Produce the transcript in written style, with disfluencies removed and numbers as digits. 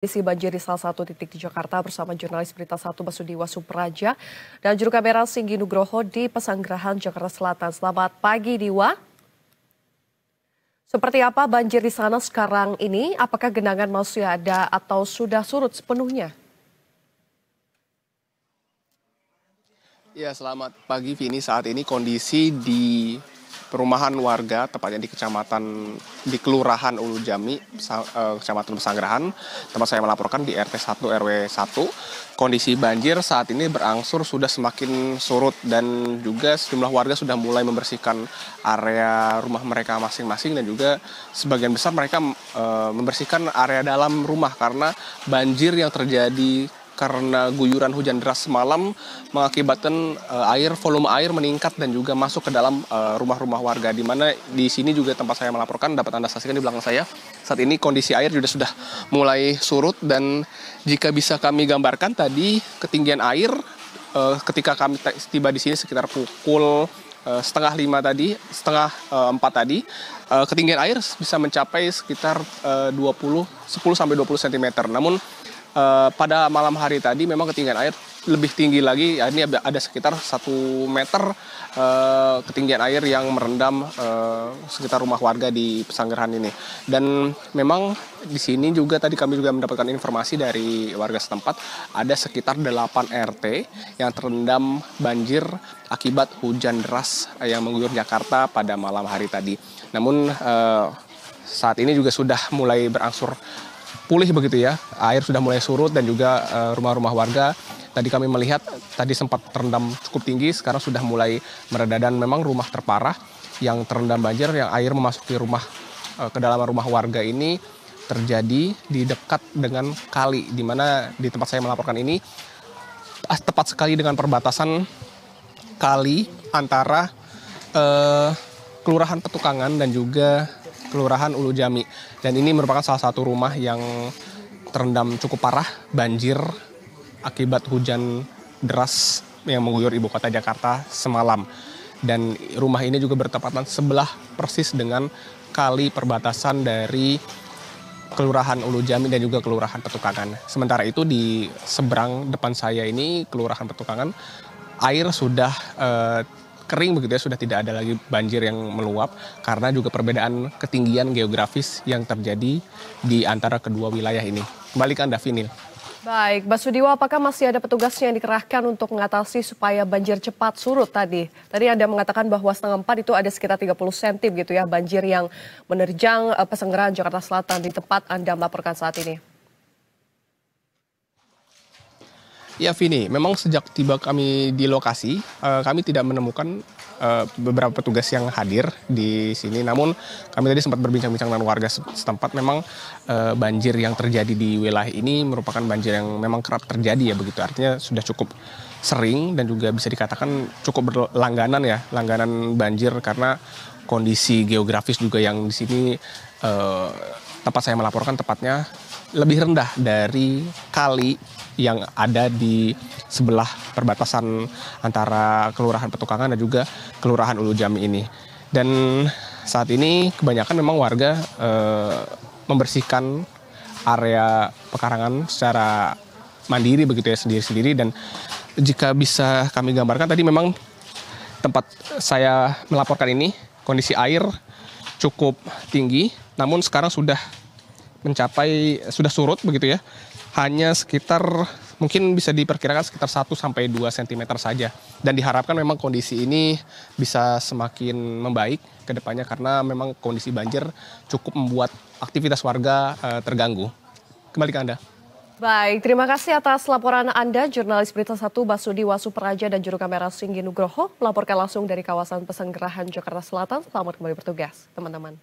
Kondisi banjir di salah satu titik di Jakarta bersama jurnalis Berita 1 Basudiwa Supraja dan juru kamera Singgi Nugroho di Pesanggerahan, Jakarta Selatan. Selamat pagi, Diwa. Seperti apa banjir di sana sekarang ini? Apakah genangan masih ada atau sudah surut sepenuhnya? Ya, selamat pagi Vini. Saat ini kondisi di perumahan warga, tepatnya di Kelurahan Ulu Jami, Kecamatan Pesanggerahan, tempat saya melaporkan di RT 1 RW 1. Kondisi banjir saat ini berangsur sudah semakin surut dan juga sejumlah warga sudah mulai membersihkan area rumah mereka masing-masing dan juga sebagian besar mereka membersihkan area dalam rumah karena banjir yang terjadi karena guyuran hujan deras semalam mengakibatkan volume air meningkat dan juga masuk ke dalam rumah-rumah warga, di mana di sini juga tempat saya melaporkan dapat Anda saksikan di belakang saya. Saat ini kondisi air juga sudah mulai surut dan jika bisa kami gambarkan tadi ketinggian air ketika kami tiba di sini sekitar pukul setengah 4 tadi, ketinggian air bisa mencapai sekitar 10 sampai 20 cm. Namun pada malam hari tadi memang ketinggian air lebih tinggi lagi, ini ada sekitar 1 meter ketinggian air yang merendam sekitar rumah warga di Pesanggerahan ini. Dan memang di sini juga tadi kami juga mendapatkan informasi dari warga setempat ada sekitar 8 RT yang terendam banjir akibat hujan deras yang mengguyur Jakarta pada malam hari tadi. Namun saat ini juga sudah mulai berangsur pulih begitu ya, air sudah mulai surut dan juga rumah-rumah warga tadi kami melihat tadi sempat terendam cukup tinggi, sekarang sudah mulai mereda dan memang rumah terparah yang terendam banjir, yang air memasuki ke dalam rumah warga ini terjadi di dekat dengan kali, di mana di tempat saya melaporkan ini tepat sekali dengan perbatasan kali antara Kelurahan Petukangan dan juga Kelurahan Ulu Jami. Dan ini merupakan salah satu rumah yang terendam cukup parah banjir akibat hujan deras yang mengguyur ibu kota Jakarta semalam. Dan rumah ini juga bertepatan sebelah persis dengan kali perbatasan dari Kelurahan Ulu Jami dan juga Kelurahan Petukangan. Sementara itu di seberang depan saya ini Kelurahan Petukangan, air sudah kering begitu ya, sudah tidak ada lagi banjir yang meluap karena juga perbedaan ketinggian geografis yang terjadi di antara kedua wilayah ini. Kembali ke Anda, Vinil. Baik, Basudiwa, apakah masih ada petugas yang dikerahkan untuk mengatasi supaya banjir cepat surut tadi? Tadi Anda mengatakan bahwa setengah 4 itu ada sekitar 30 cm gitu ya, banjir yang menerjang Pesanggerahan, Jakarta Selatan di tempat Anda melaporkan saat ini. Ya Vini, memang sejak tiba kami di lokasi, kami tidak menemukan beberapa petugas yang hadir di sini. Namun kami tadi sempat berbincang-bincang dengan warga setempat, memang banjir yang terjadi di wilayah ini merupakan banjir yang memang kerap terjadi ya begitu. Artinya sudah cukup sering dan juga bisa dikatakan cukup berlangganan ya, langganan banjir karena kondisi geografis juga yang di sini tempat saya melaporkan tepatnya lebih rendah dari kali yang ada di sebelah perbatasan antara Kelurahan Petukangan dan juga Kelurahan Ulu Jami ini. Dan saat ini kebanyakan memang warga membersihkan area pekarangan secara mandiri begitu ya, sendiri-sendiri. Dan jika bisa kami gambarkan tadi memang tempat saya melaporkan ini kondisi air cukup tinggi, namun sekarang sudah surut begitu ya, hanya sekitar mungkin bisa diperkirakan sekitar 1 sampai 2 cm saja, dan diharapkan memang kondisi ini bisa semakin membaik ke depannya karena memang kondisi banjir cukup membuat aktivitas warga terganggu. Kembali ke Anda. Baik, terima kasih atas laporan Anda, jurnalis Berita 1 Basudiwa Supraja dan juru kamera Singgi Nugroho melaporkan langsung dari kawasan Pesanggerahan, Jakarta Selatan. Selamat kembali bertugas, teman-teman.